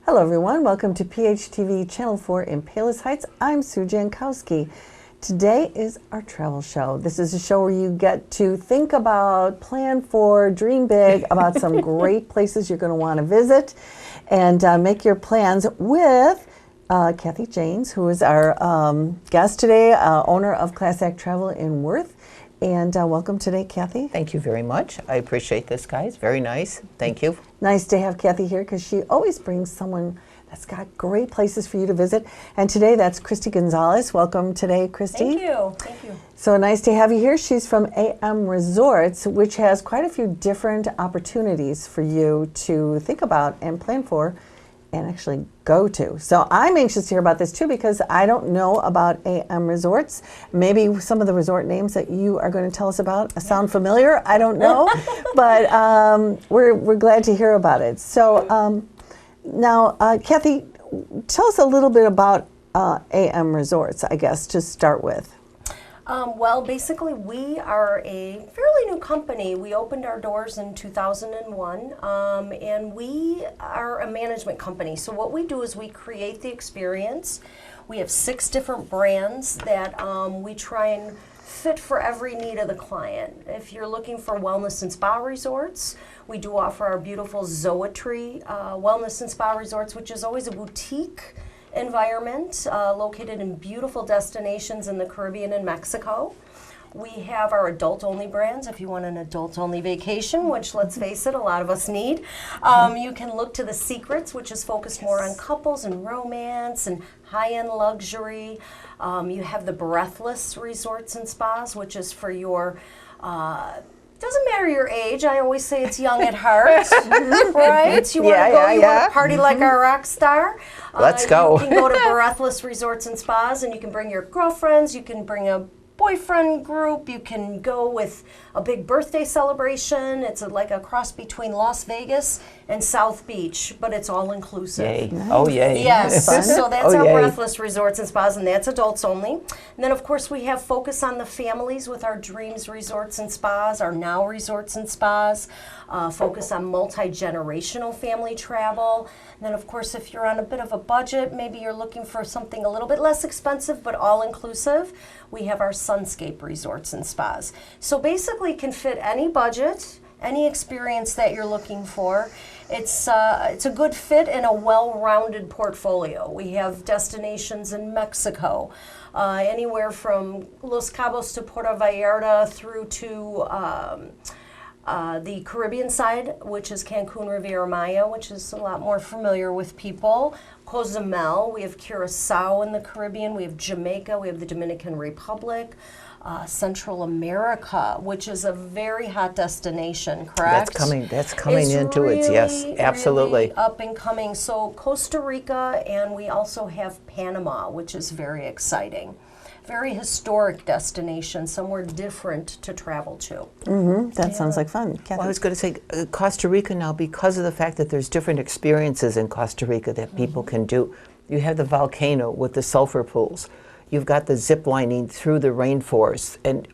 Hello everyone, welcome to PHTV Channel 4 in Palos Heights. I'm Sue Jankowski. Today is our travel show. This is a show where you get to think about, plan for, dream big about some great places you're going to want to visit and make your plans with Kathy Janes, who is our guest today, owner of Class Act Travel in Worth. And welcome today, Kathy. Thank you very much. I appreciate this, guys. Very nice. Thank you. Nice to have Kathy here because she always brings someone that's got great places for you to visit. And today that's Christy Gonzalez. Welcome today, Christy. Thank you. Thank you. So nice to have you here. She's from AM Resorts, which has quite a few different opportunities for you to think about and plan for and actually go to. So I'm anxious to hear about this too because I don't know about AM Resorts. Maybe some of the resort names that you are going to tell us about sound familiar. I don't know, but we're glad to hear about it. So now, Kathy, tell us a little bit about AM Resorts, I guess, to start with. Well, basically, we are a fairly new company. We opened our doors in 2001, and we are a management company. So what we do is we create the experience. We have 6 different brands that we try and fit for every need of the client. If you're looking for wellness and spa resorts, we do offer our beautiful Zoetry Wellness and Spa Resorts, which is always a boutique environment located in beautiful destinations in the Caribbean and Mexico. We have our adult-only brands if you want an adult-only vacation, which, let's face it, a lot of us need. You can look to The Secrets, which is focused more on couples and romance and high-end luxury. You have the Breathless Resorts and Spas, which is for your doesn't matter your age. I always say it's young at heart, right? You want to go, you want to party like a rock star. Let's go. You can go to Breathless Resorts and Spas, and you can bring your girlfriends. You can bring a boyfriend group. You can go with a big birthday celebration. It's like a cross between Las Vegas and South Beach, but it's all inclusive. Yay. Nice. Oh, yay. Yes, so that's Oh, our yay. Breathless Resorts and Spas, and that's adults only. And then, of course, we have focus on the families with our Dreams Resorts and Spas, our Now Resorts and Spas, focus on multi-generational family travel. And then, of course, if you're on a bit of a budget, maybe you're looking for something a little bit less expensive but all-inclusive, we have our Sunscape Resorts and Spas. So basically, it can fit any budget, any experience that you're looking for. It's a good fit and a well-rounded portfolio. We have destinations in Mexico, anywhere from Los Cabos to Puerto Vallarta through to the Caribbean side, which is Cancun, Riviera Maya, which is a lot more familiar with people. Cozumel, we have Curacao in the Caribbean, we have Jamaica, we have the Dominican Republic, Central America, which is a very hot destination, correct? That's coming It's into really, it, yes, absolutely. really up and coming. So Costa Rica, and we also have Panama, which is very exciting. Very historic destination, somewhere different to travel to. That sounds like fun. Kathy? Well, I was going to say Costa Rica now, because of the fact that there's different experiences in Costa Rica that people can do. You have the volcano with the sulfur pools. You've got the zip lining through the rainforest. And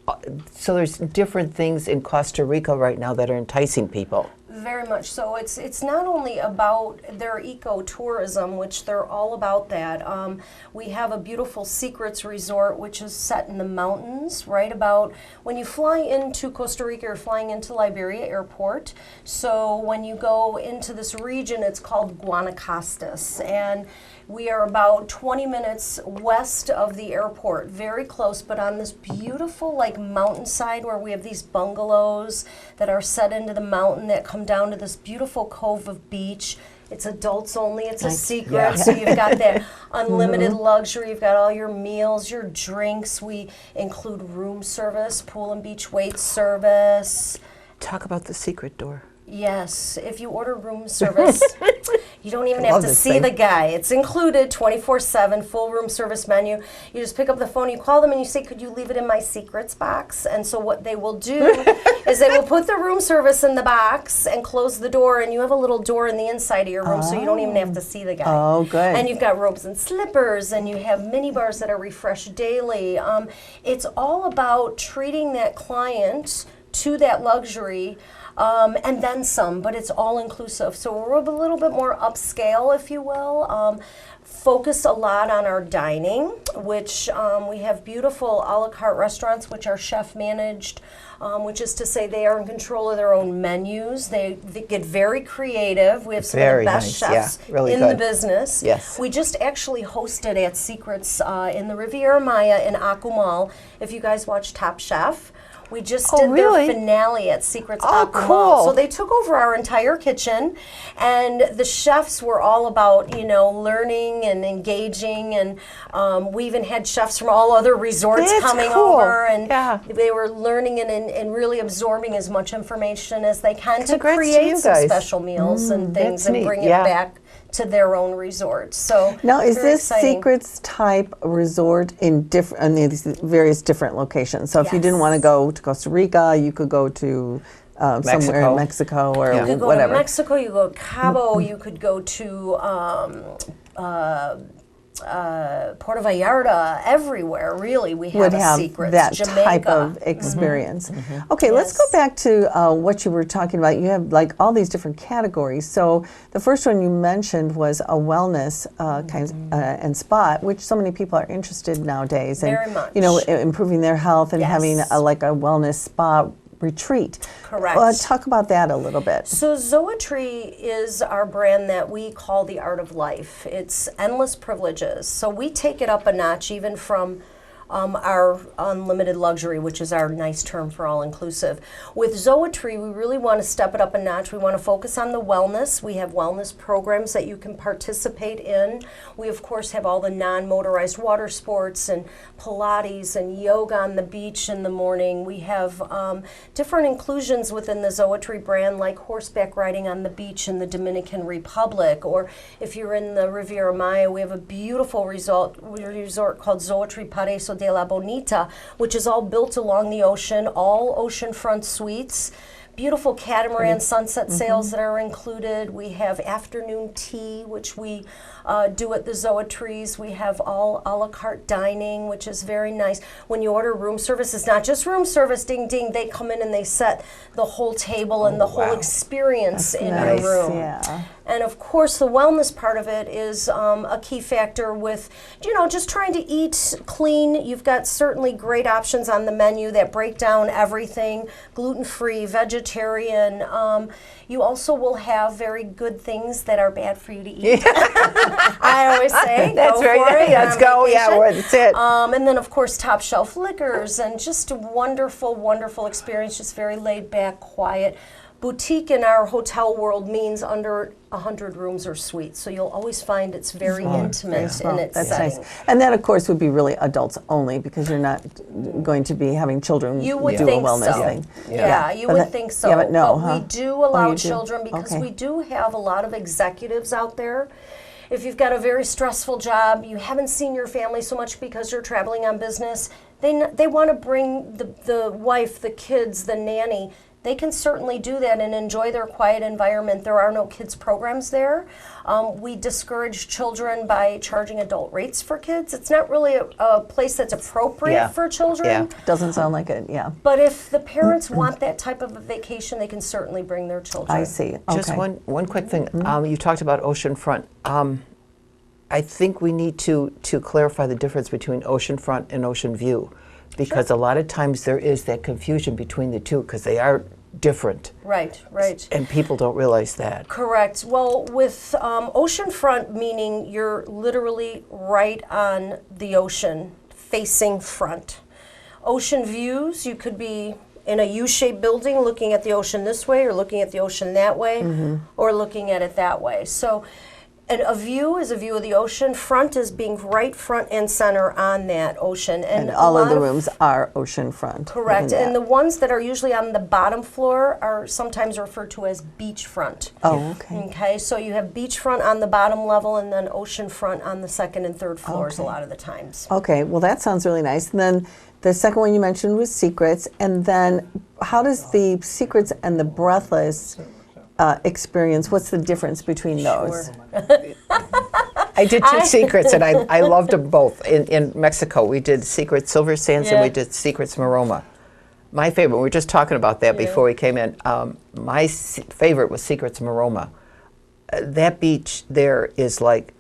so there's different things in Costa Rica right now that are enticing people. Very much so. It's not only about their ecotourism, which they're all about that. We have a beautiful Secrets Resort, which is set in the mountains, right about when you fly into Costa Rica, you're flying into Liberia Airport. So when you go into this region, it's called Guanacaste, and we are about 20 minutes west of the airport, very close, but on this beautiful like mountainside where we have these bungalows that are set into the mountain that come down to this beautiful cove of beach. It's adults only, it's a secret, Yeah. so you've got that unlimited luxury, you've got all your meals, your drinks. We include room service, pool and beach wait service. Talk about the secret door. Yes, if you order room service, you don't even have love to this see thing. the guy. It's included 24/7, full room service menu. You just pick up the phone, you call them, and you say, could you leave it in my secrets box? And so what they will do is they will put the room service in the box and close the door, and you have a little door in the inside of your room, so you don't even have to see the guy. Oh, good. And you've got robes and slippers, and you have mini bars that are refreshed daily. It's all about treating that client to that luxury. And then some, but it's all inclusive. So we're a little bit more upscale, if you will. Focus a lot on our dining, which we have beautiful a la carte restaurants, which are chef managed, which is to say they are in control of their own menus. They get very creative. We have some of the best chefs in the business. Yes. We just actually hosted at Secrets in the Riviera Maya in Akumal. If you guys watch Top Chef, we just did their finale at Secrets Akumal. Cool. So they took over our entire kitchen, and the chefs were all about, you know, learning and engaging, and we even had chefs from all other resorts coming over, and they were learning and really absorbing as much information as they can to create some special meals and things and bring it back to their own resort. So now, is this Secrets type resort in these various different locations? So if you didn't want to go to Costa Rica, you could go to somewhere in Mexico or you could go whatever. to Mexico, you go to Cabo, you could go to Puerto Vallarta, everywhere, really. We have Secrets. That Jamaica. type of experience. Okay, let's go back to what you were talking about. You have like all these different categories. So the first one you mentioned was a wellness and spa, which so many people are interested in nowadays. Very and, much. You know, improving their health and having like a wellness spa retreat. Correct. Talk about that a little bit. So Zoetry is our brand that we call the art of life. It's endless privileges. So we take it up a notch even from our unlimited luxury, which is our nice term for all-inclusive. With Zoetry, we really want to step it up a notch. We want to focus on the wellness. We have wellness programs that you can participate in. We, of course, have all the non-motorized water sports and Pilates and yoga on the beach in the morning. We have different inclusions within the Zoetry brand, like horseback riding on the beach in the Dominican Republic, or if you're in the Riviera Maya, we have a beautiful resort called Zoetry Paraíso de la Bonita, which is all built along the ocean, all oceanfront suites. Beautiful catamaran sunset sails that are included. We have afternoon tea, which we do at the Zoetries. We have all a la carte dining, which is very nice. When you order room service, it's not just room service, ding, ding. They come in and they set the whole table and the whole experience in your room. Yeah. And of course, the wellness part of it is a key factor with, you know, just trying to eat clean. You've got certainly great options on the menu that break down everything, gluten-free, vegetarian. You also will have very good things that are bad for you to eat. I always say, that's go right. for it. Let's go. Yeah, that's it. And then, of course, top shelf liquors and just a wonderful, wonderful experience, just very laid back, quiet. Boutique in our hotel world means under 100 rooms or suites, so you'll always find it's very intimate in its setting. Nice. And that, of course, would be really adults only because you're not going to be having children you would do think a wellness so. thing. Yeah, you would think so. Yeah, but no, we do allow you do? children because we do have a lot of executives out there. If you've got a very stressful job, you haven't seen your family so much because you're traveling on business, they want to bring the wife, the kids, the nanny. They can certainly do that and enjoy their quiet environment. There are no kids programs there. We discourage children by charging adult rates for kids. It's not really a place that's appropriate for children. Yeah, doesn't sound like it, But if the parents want that type of a vacation, they can certainly bring their children. I see. Okay. Just one quick thing. You talked about oceanfront. I think we need to clarify the difference between oceanfront and ocean view, because a lot of times there is that confusion between the two because they are different. Right. And people don't realize that. Correct. Well, with oceanfront, meaning you're literally right on the ocean, facing front. Ocean views, you could be in a U-shaped building looking at the ocean this way or looking at the ocean that way or looking at it that way. So a view is a view of the ocean. Front is being right front and center on that ocean. And all of the rooms are oceanfront. Correct. And the ones that are usually on the bottom floor are sometimes referred to as beachfront. Oh, okay. Okay, so you have beachfront on the bottom level and then oceanfront on the second and third floors a lot of the times. Okay, well that sounds really nice. And then the second one you mentioned was Secrets. And then how does the Secrets and the Breathless experience, what's the difference between those? I did two Secrets, and I loved them both. In Mexico, we did Secrets Silver Sands, and we did Secrets Maroma. My favorite, we were just talking about that before we came in. My favorite was Secrets Maroma. That beach there is like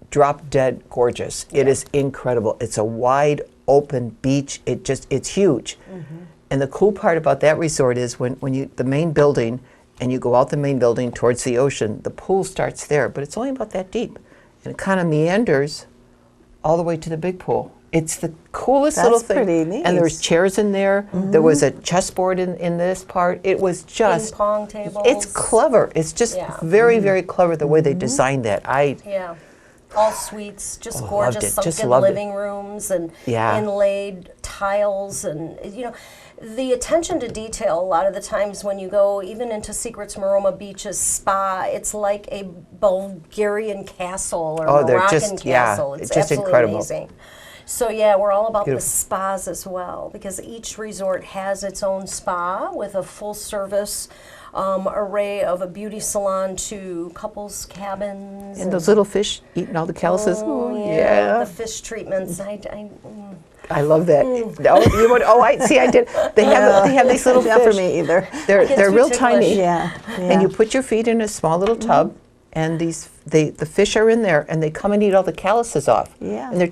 drop dead gorgeous. It is incredible. It's a wide open beach. It's huge. And the cool part about that resort is when you, the main building, and you go out the main building towards the ocean, the pool starts there, but it's only about that deep. And it kind of meanders all the way to the big pool. It's the coolest little thing. Pretty neat. And there was chairs in there. There was a chessboard in this part. It was just ping pong tables. It's clever. It's just very, very clever the way they designed that. All suites, just loved gorgeous it. Just sunken loved it. living rooms and inlaid tiles, and the attention to detail. A lot of the times when you go even into Secrets Maroma Beach's spa, it's like a Bulgarian castle or Moroccan castle. It's just absolutely incredible. amazing. So we're all about the spas as well, because each resort has its own spa with a full service array of a beauty salon to couples cabins. And those little fish eating all the calluses. The fish treatments. I love that. I did. They have these little fish. Not for me either. They're real tiny. Yeah. And you put your feet in a small little tub, and the fish are in there, and they come and eat all the calluses off. Yeah. And they're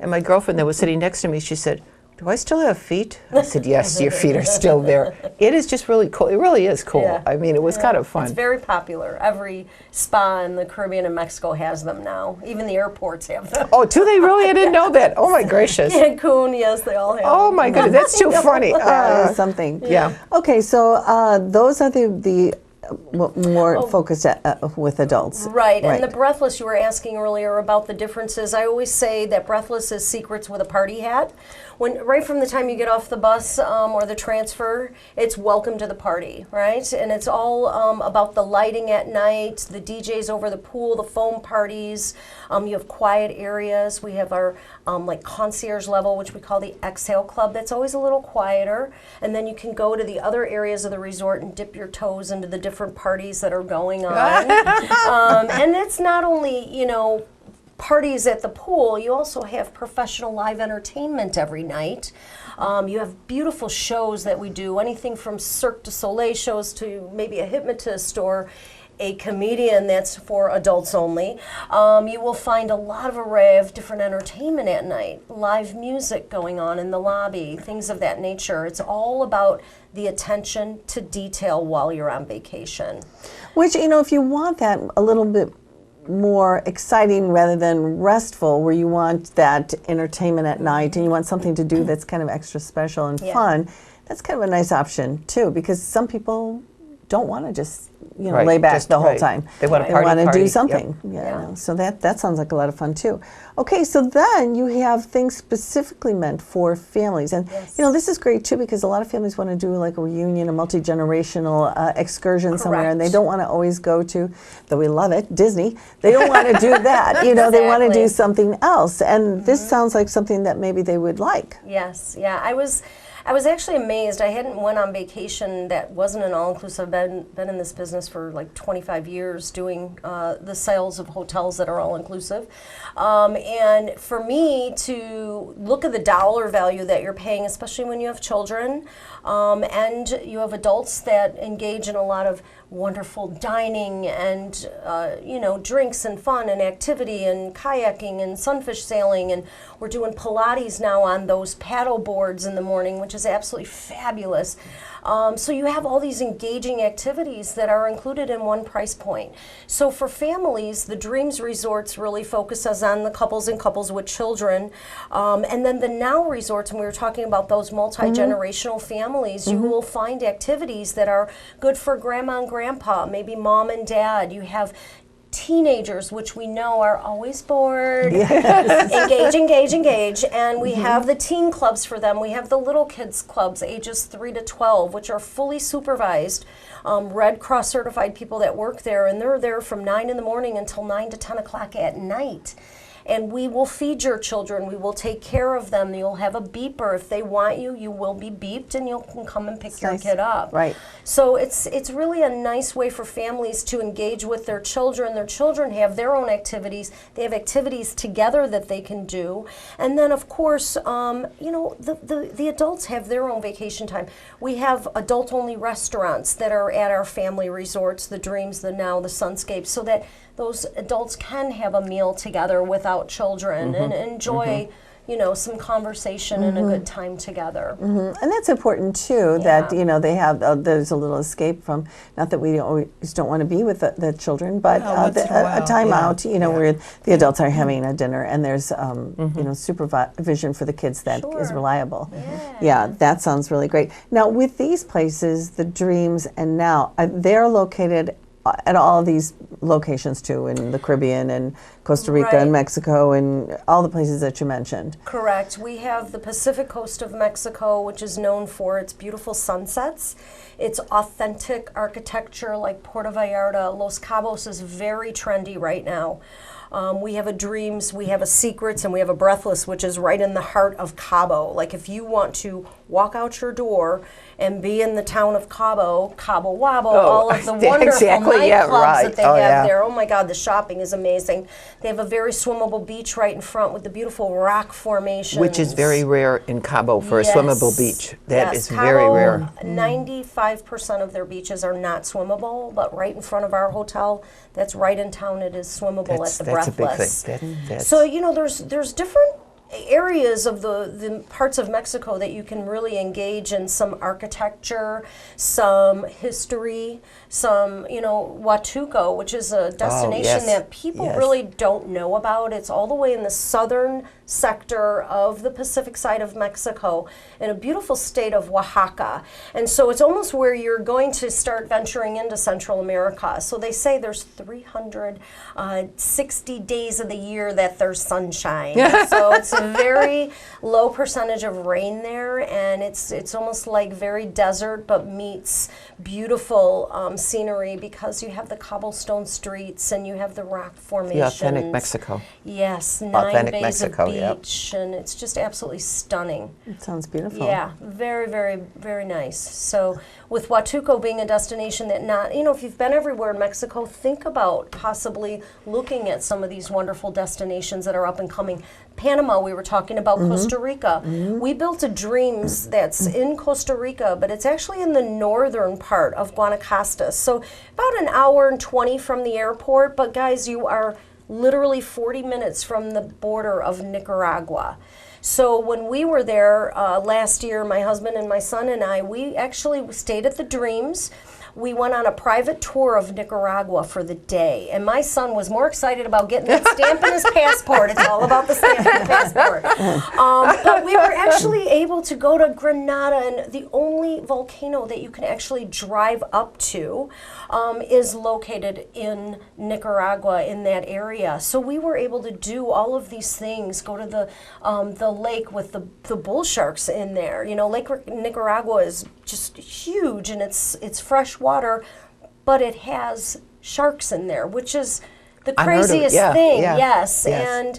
and my girlfriend that was sitting next to me, she said, "Do I still have feet?" I said, "Yes, your feet are still there." It is just really cool. It really is cool. Yeah. I mean, it was kind of fun. It's very popular. Every spa in the Caribbean and Mexico has them now. Even the airports have them. Oh, do they really? I didn't know that. Oh my gracious. Cancun, yes, they all have Oh them. my goodness, that's too funny. That is something. Yeah. Okay, so those are the more focused with adults. Right, and the Breathless, you were asking earlier about the differences. I always say that Breathless is Secrets with a party hat. Right from the time you get off the bus or the transfer, it's welcome to the party, right? And it's all about the lighting at night, the DJs over the pool, the foam parties. You have quiet areas. We have our like concierge level, which we call the Exhale Club. That's always a little quieter. And then you can go to the other areas of the resort and dip your toes into the different parties that are going on. And it's not only, parties at the pool, you also have professional live entertainment every night. You have beautiful shows that we do, anything from Cirque du Soleil shows to maybe a hypnotist or a comedian that's for adults only. You will find a lot of array of different entertainment at night, live music going on in the lobby, things of that nature. It's all about the attention to detail while you're on vacation. Which, if you want that a little bit more exciting rather than restful, where you want that entertainment at night and you want something to do that's kind of extra special and fun, that's kind of a nice option too, because some people don't want to just lay back the whole time. They want to party. They want to do Yep. something. So that sounds like a lot of fun too. Okay, so then you have things specifically meant for families, and this is great too, because a lot of families want to do like a reunion, a multi-generational excursion somewhere, and they don't want to always go to, though we love it, Disney. They don't want to do that. They want to do something else, and this sounds like something that maybe they would like. Yes, I was actually amazed. I hadn't went on vacation that wasn't an all-inclusive. I've been in this business for like 25 years doing the sales of hotels that are all-inclusive. And for me to look at the dollar value that you're paying, especially when you have children, and you have adults that engage in a lot of wonderful dining and drinks and fun and activity and kayaking and sunfish sailing, and we're doing Pilates now on those paddle boards in the morning, which is absolutely fabulous. So you have all these engaging activities that are included in one price point. So for families, the Dreams Resorts really focuses on the couples and couples with children. And then the Now Resorts, when we were talking about those multi-generational families, you will find activities that are good for grandma and grandpa, maybe mom and dad. You have teenagers, which we know are always bored. Engage. And we have the teen clubs for them. We have the little kids clubs, ages 3 to 12, which are fully supervised, Red Cross certified people that work there, and they're there from 9 in the morning until 9 to 10 o'clock at night. and we will feed your children. We will take care of them. You'll have a beeper. If they want you, you will be beeped, and you can come and pick your kid up. Right. So it's really a nice way for families to engage with their children. Their children have their own activities. They have activities together that they can do. And then, of course, the adults have their own vacation time. We have adult-only restaurants that are at our family resorts, the Dreams, the Now, the Sunscape, so that those adults can have a meal together without children and enjoy some conversation and a good time together. And that's important too, that, they have, there's a little escape from, not that we always don't want to be with the children, but a time out, where the adults are having a dinner and there's, supervision for the kids that is reliable. Yeah, that sounds really great. Now, with these places, the Dreams and Now, they're located at all of these locations too, in the Caribbean and Costa Rica and Mexico and all the places that you mentioned. Correct. We have the Pacific coast of Mexico, which is known for its beautiful sunsets. It's authentic architecture like Puerto Vallarta. Los Cabos is very trendy right now. We have a Dreams, we have a Secrets, and we have a Breathless, which is right in the heart of Cabo. Like if you want to walk out your door and be in the town of Cabo, Cabo Wabo, all of the wonderful nightclubs that they have there. Oh my God, the shopping is amazing. They have a very swimmable beach right in front with the beautiful rock formations. Which is very rare in Cabo for a swimmable beach. That is Cabo, very rare. 95% of their beaches are not swimmable, but right in front of our hotel, that's right in town, it is swimmable at the Breathless. That's a big thing. So, there's different areas of the parts of Mexico that you can really engage in some architecture, some history, some, Huatuco, which is a destination that people really don't know about. It's all the way in the southern sector of the Pacific side of Mexico in a beautiful state of Oaxaca. And so it's almost where you're going to start venturing into Central America. So they say there's 360 days of the year that there's sunshine. So it's a very low percentage of rain there, and it's almost like very desert but meets beautiful scenery because you have the cobblestone streets and you have the rock formations. The authentic Mexico. Yes, authentic 9 bays Mexico, of beach, and it's just absolutely stunning. It sounds beautiful. Yeah, very, very, very nice. So with Huatuco being a destination that if you've been everywhere in Mexico, think about possibly looking at some of these wonderful destinations that are up and coming. Panama, we were talking about Costa Rica. We built a Dreams that's in Costa Rica, but it's actually in the northern part of Guanacaste. So about an hour and 20 from the airport, but guys, you are literally 40 minutes from the border of Nicaragua. So when we were there last year, my husband and my son and I, we actually stayed at the Dreams. We went on a private tour of Nicaragua for the day, and my son was more excited about getting that stamp in his passport. It's all about the stamp in the passport. But we were actually able to go to Grenada, and the only volcano that you can actually drive up to is located in Nicaragua, in that area. So we were able to do all of these things, go to the lake with the bull sharks in there. Lake Nicaragua is just huge, and it's fresh water, but it has sharks in there, which is the craziest thing. Yes. And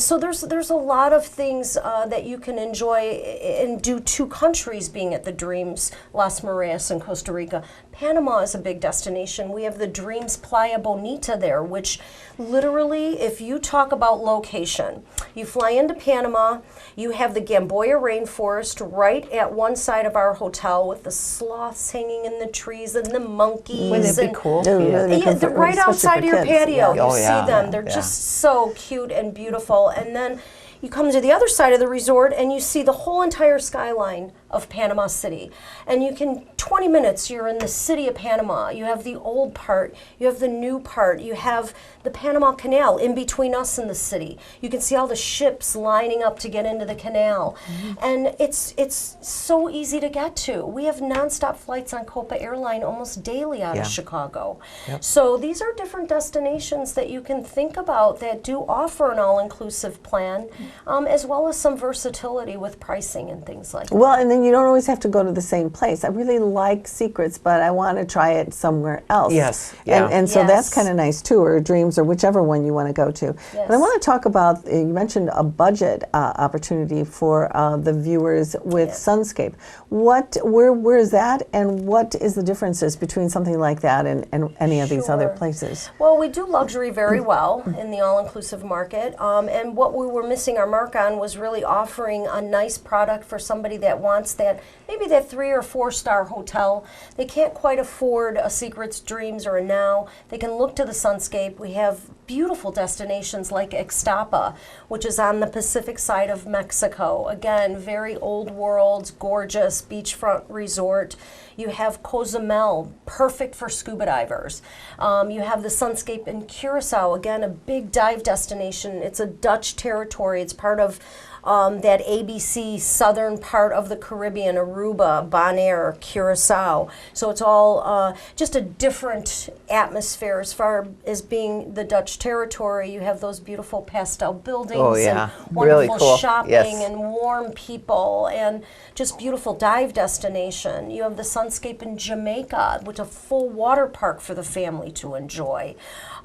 so there's a lot of things that you can enjoy and do. Two countries being at the Dreams, Las Marías and Costa Rica. Panama is a big destination. We have the Dreams Playa Bonita there, which literally, if you talk about location, you fly into Panama, you have the Gamboya rainforest right at one side of our hotel with the sloths hanging in the trees and the monkeys. Wouldn't it be cool? They're right outside your patio. Yeah. You see them. They're just so cute and beautiful. And then you come to the other side of the resort and you see the whole entire skyline of Panama City. And 20 minutes, you're in the city of Panama. You have the old part, you have the new part, you have the Panama Canal in between us and the city. You can see all the ships lining up to get into the canal. And it's so easy to get to. We have nonstop flights on Copa Airline almost daily out of Chicago. So these are different destinations that you can think about that do offer an all-inclusive plan, as well as some versatility with pricing and things like that. Well, and then you don't always have to go to the same place. I really like Secrets, but I want to try it somewhere else. Yes, yeah. And so that's Yes. kind of nice too, or Dreams, or whichever one you want to go to. But I want to talk about, you mentioned a budget opportunity for the viewers with Sunscape. Where is that, and what is the differences between something like that and any of these other Sure. places? Well, we do luxury very well in the all-inclusive market, and what we were missing our mark on was really offering a nice product for somebody that wants that, maybe that 3 or 4 star hotel. They can't quite afford a Secrets, Dreams, or a Now. They can look to the Sunscape. We have beautiful destinations like Ixtapa, which is on the Pacific side of Mexico. Again, very old world, gorgeous beachfront resort. You have Cozumel, perfect for scuba divers. You have the Sunscape in Curacao, again, a big dive destination. It's a Dutch territory. It's part of that ABC southern part of the Caribbean, Aruba, Bonaire, Curacao. So it's all just a different atmosphere as far as being the Dutch territory. You have those beautiful pastel buildings and Really wonderful cool. shopping Yes. and warm people and just beautiful dive destination. You have the Sunscape in Jamaica, which is a full water park for the family to enjoy.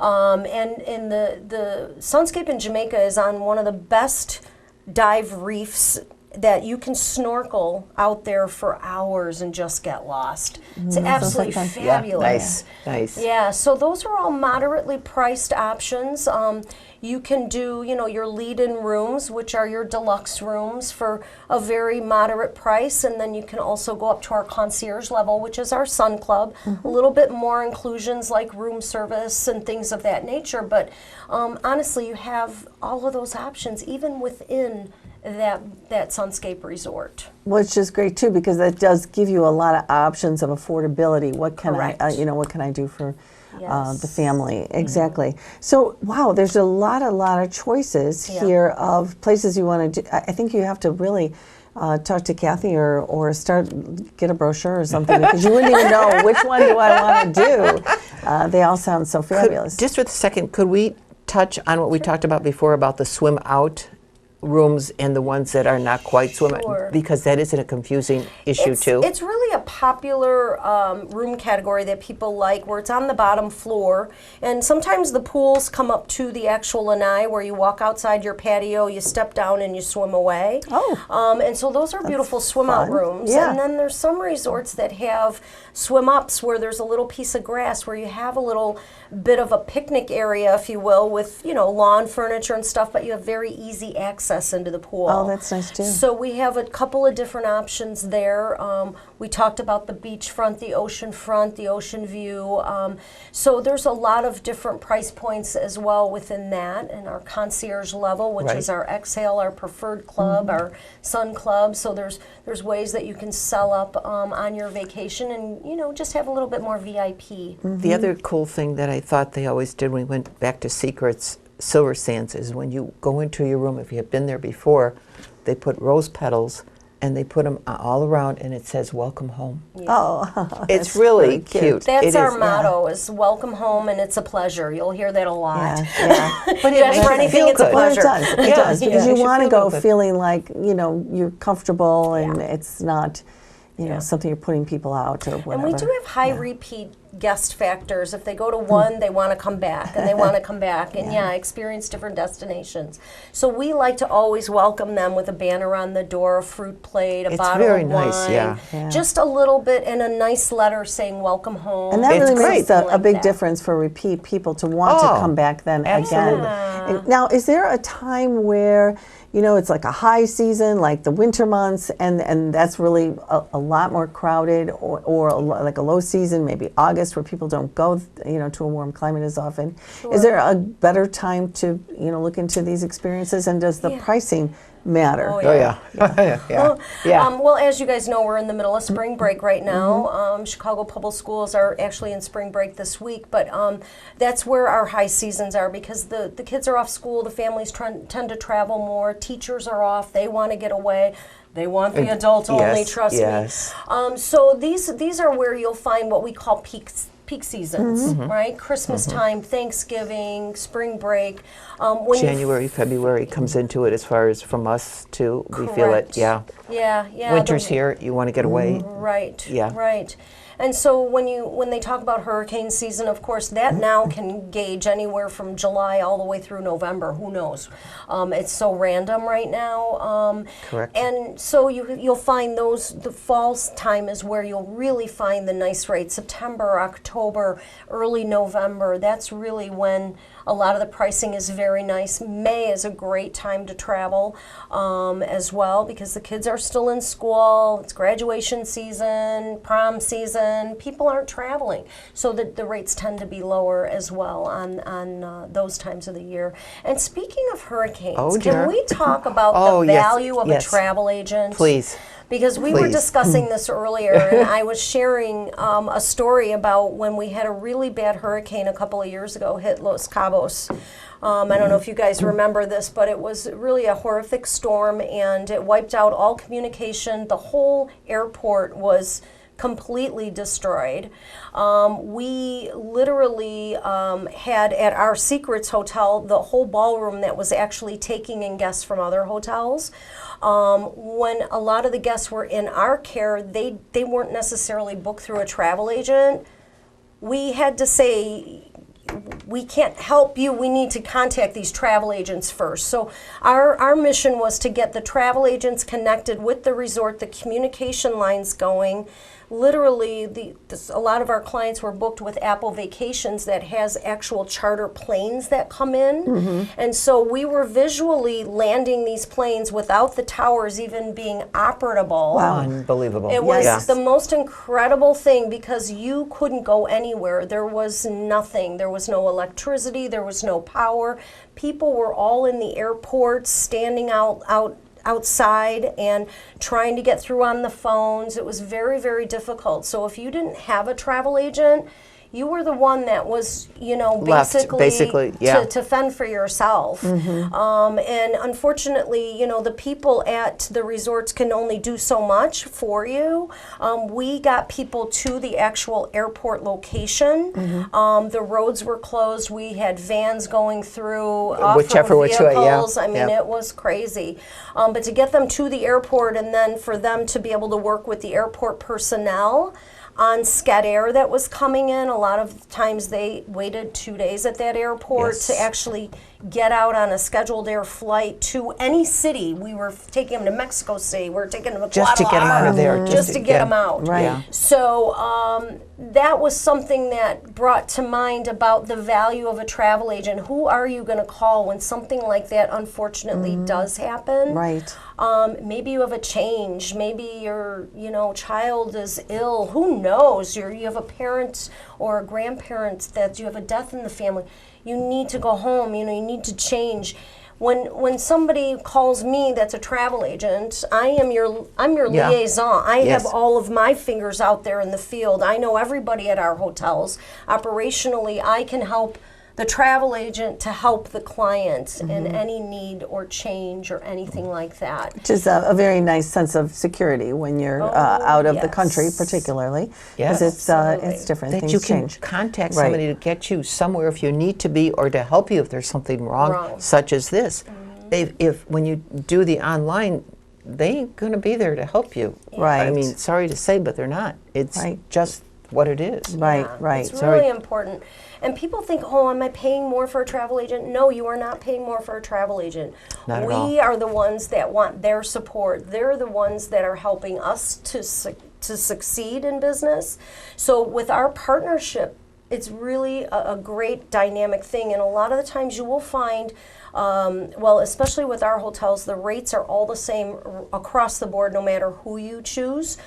And the Sunscape in Jamaica is on one of the best dive reefs that you can snorkel out there for hours and just get lost. It's absolutely fun. fabulous. Nice. Yeah, so those are all moderately priced options. You can do, your lead-in rooms, which are your deluxe rooms, for a very moderate price, and then you can also go up to our concierge level, which is our Sun Club. A little bit more inclusions like room service and things of that nature, but honestly, you have all of those options even within that Sunscape resort. Which is great too, because that does give you a lot of options of affordability. What can Correct. what can I do for Yes. the family? Exactly. So wow, there's a lot of choices Yeah. here of places you want to do. I think you have to really talk to Kathy or get a brochure or something, because you wouldn't even know which one do I want to do. They all sound so fabulous. Just for a second, could we touch on what we talked about before about the swim out rooms and the ones that are not quite swim Sure. because that isn't a confusing issue too. It's really a popular room category that people like, where it's on the bottom floor, and sometimes the pools come up to the actual lanai, where you walk outside your patio, you step down, and you swim away. And so those are beautiful swim out fun. rooms. Yeah. And then there's some resorts that have swim ups where there's a little piece of grass where you have a little bit of a picnic area, if you will, with lawn furniture and stuff, but you have very easy access into the pool. Oh, that's nice too. So we have a couple of different options there. We talked about the beachfront, the ocean front, the ocean view. So there's a lot of different price points as well within that, and our concierge level, which is our Exhale, our preferred club, our Sun Club. So there's ways that you can sell up on your vacation and just have a little bit more VIP. The other cool thing that I thought they always did when we went back to Secrets, Silver Sands, is when you go into your room, if you have been there before, they put rose petals and they put them all around, and it says "Welcome Home." Oh, It's really cute. That's It our is. motto: is "Welcome home, and it's a pleasure." You'll hear that a lot. Yeah. But You ask makes for you anything, feel it's a good. Well, it pleasure. does. It does, because Yeah. you want to Makes you go feel good. feeling like you're comfortable and it's not something you're putting people out or whatever. And we do have high repeat guest factors. If they go to one, they want to come back, and they want to come back and experience different destinations. So we like to always welcome them with a banner on the door, a fruit plate, a It's bottle very of nice, wine, yeah. just a little bit, and a nice letter saying "Welcome home." And that It's really great. makes a big difference for repeat people to want to come back then absolutely. again. And now, is there a time where it's like a high season, like the winter months, and that's really a lot more crowded, or like a low season, maybe August, where people don't go, to a warm climate as often? Is there a better time to, look into these experiences, and does the pricing matter? Oh, Oh yeah. Yeah. Well, as you guys know, we're in the middle of spring break right now. Chicago Public Schools are actually in spring break this week, but that's where our high seasons are, because the kids are off school, the families tend to travel more, teachers are off, they want to get away. They want the adult only, yes, trust yes. me. So these are where you'll find what we call peak peak seasons, right? Christmas time, Thanksgiving, spring break. January, February comes into it as far as from us too. We feel it, Correct. yeah. Yeah. Winter's here, you want to get away. Right. Yeah. Right. And so when they talk about hurricane season, of course, that now can gauge anywhere from July all the way through November. Who knows? It's so random right now. Correct. And so you'll find the fall time is where you'll really find the nice rates. September, October, early November. That's really when a lot of the pricing is very nice. May is a great time to travel as well because the kids are still in school. It's graduation season, prom season. People aren't traveling. So the rates tend to be lower as well on those times of the year. And speaking of hurricanes, can we talk about the value of a travel agent? Please. Because we were discussing this earlier, and I was sharing a story about when we had a really bad hurricane a couple of years ago hit Los Cabos. I don't know if you guys remember this, but it was really a horrific storm, and it wiped out all communication. The whole airport was completely destroyed. We literally had at our Secrets Hotel the whole ballroom that was actually taking in guests from other hotels. When a lot of the guests were in our care, they weren't necessarily booked through a travel agent. We had to say, we can't help you, we need to contact these travel agents first. So our mission was to get the travel agents connected with the resort, the communication lines going. Literally, a lot of our clients were booked with Apple Vacations that has actual charter planes that come in. And so we were visually landing these planes without the towers even being operable. Wow. Unbelievable. It was the most incredible thing because you couldn't go anywhere. There was nothing. There was no electricity. There was no power. People were all in the airport, standing outside and trying to get through on the phones. It was very, very difficult. So if you didn't have a travel agent, you were the one that was, basically to fend for yourself. And unfortunately, the people at the resorts can only do so much for you. We got people to the actual airport location. The roads were closed. We had vans going through whichever which vehicles. way, I mean, it was crazy. But to get them to the airport and then for them to be able to work with the airport personnel on Scad Air that was coming in. A lot of times they waited 2 days at that airport to actually get out on a scheduled air flight to any city. We were taking them to Mexico City. We were taking them to just to get them out of there. Just to get them out. Right. Yeah. So that was something that brought to mind about the value of a travel agent. Who are you going to call when something like that unfortunately does happen? Right. Maybe you have a change. Maybe your child is ill. Who knows? You have a parent or a grandparent that you have a death in the family. You need to go home. You need to change. When somebody calls me that's a travel agent, I'm your liaison. I have all of my fingers out there in the field. I know everybody at our hotels. Operationally, I can help the travel agent to help the client in any need or change or anything like that. Which is a very nice sense of security when you're out of the country, particularly. Because it's different. That Things you can change. contact somebody to get you somewhere if you need to be or to help you if there's something wrong. Such as this. If when you do the online, they ain't going to be there to help you. Right. I mean, sorry to say, but they're not. It's just what it is. Right. It's really important. And people think, am I paying more for a travel agent? No, you are not paying more for a travel agent. Not at all. We are the ones that want their support. They're the ones that are helping us to succeed in business. So with our partnership, it's really a great dynamic thing. And a lot of the times you will find, especially with our hotels, the rates are all the same across the board, no matter who you choose.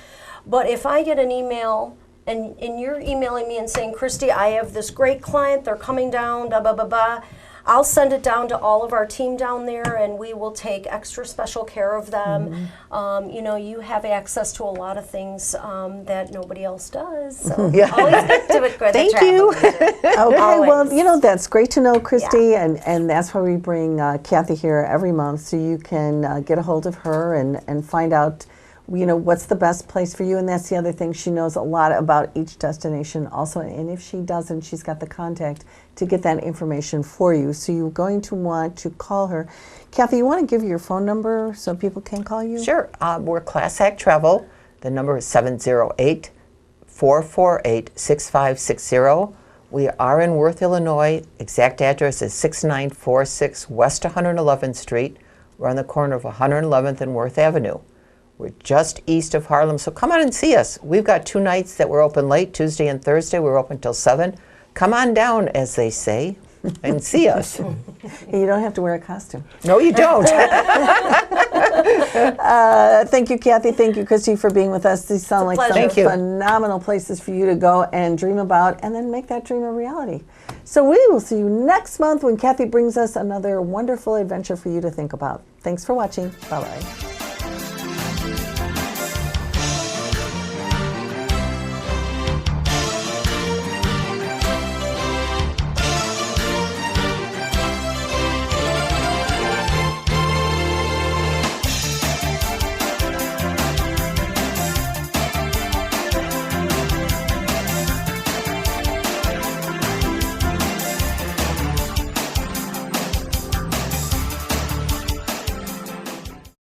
But if I get an email and you're emailing me and saying, Christy, I have this great client, they're coming down, blah, blah, blah, blah. I'll send it down to all of our team down there and we will take extra special care of them. You have access to a lot of things that nobody else does. So always get to it. Thank you. Okay, well, that's great to know, Christy, and that's why we bring Kathy here every month so you can get a hold of her and find out what's the best place for you. And that's the other thing. She knows a lot about each destination also. And if she doesn't, she's got the contact to get that information for you. So you're going to want to call her. Kathy, you want to give your phone number so people can call you? Sure. We're Class Act Travel. The number is 708-448-6560. We are in Worth, Illinois. Exact address is 6946 West 111th Street. We're on the corner of 111th and Worth Avenue. We're just east of Harlem, so come on and see us. We've got 2 nights that we're open late, Tuesday and Thursday. We're open till 7. Come on down, as they say, and see us. You don't have to wear a costume. No, you don't. Thank you, Kathy. Thank you, Christy, for being with us. These sound like some phenomenal places for you to go and dream about and then make that dream a reality. So we will see you next month when Kathy brings us another wonderful adventure for you to think about. Thanks for watching. Bye-bye.